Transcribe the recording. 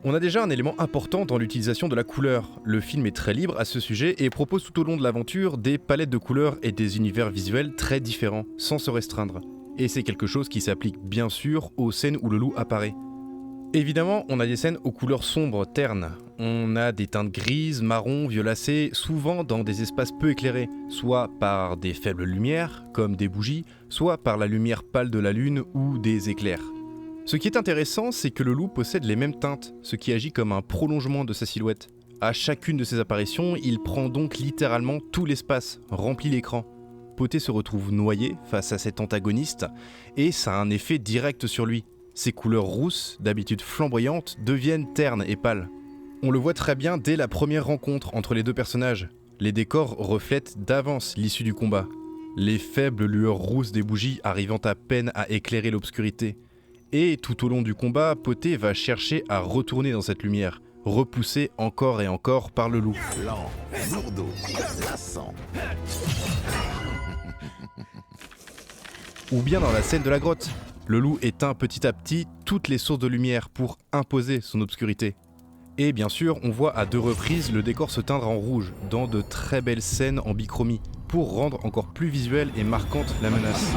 On a déjà un élément important dans l'utilisation de la couleur. Le film est très libre à ce sujet et propose tout au long de l'aventure des palettes de couleurs et des univers visuels très différents, sans se restreindre. Et c'est quelque chose qui s'applique bien sûr aux scènes où le loup apparaît. Évidemment, on a des scènes aux couleurs sombres, ternes. On a des teintes grises, marron, violacées, souvent dans des espaces peu éclairés, soit par des faibles lumières, comme des bougies, soit par la lumière pâle de la lune ou des éclairs. Ce qui est intéressant, c'est que le loup possède les mêmes teintes, ce qui agit comme un prolongement de sa silhouette. À chacune de ses apparitions, il prend donc littéralement tout l'espace, remplit l'écran. Poté se retrouve noyé face à cet antagoniste, et ça a un effet direct sur lui. Ses couleurs rousses, d'habitude flamboyantes, deviennent ternes et pâles. On le voit très bien dès la première rencontre entre les deux personnages. Les décors reflètent d'avance l'issue du combat. Les faibles lueurs rousses des bougies arrivant à peine à éclairer l'obscurité. Et tout au long du combat, Poté va chercher à retourner dans cette lumière, repoussé encore et encore par le loup. Lent, lourdeau, lassant. Ou bien dans la scène de la grotte. Le loup éteint petit à petit toutes les sources de lumière pour imposer son obscurité. Et bien sûr, on voit à 2 reprises le décor se teindre en rouge, dans de très belles scènes en bichromie, pour rendre encore plus visuelle et marquante la menace.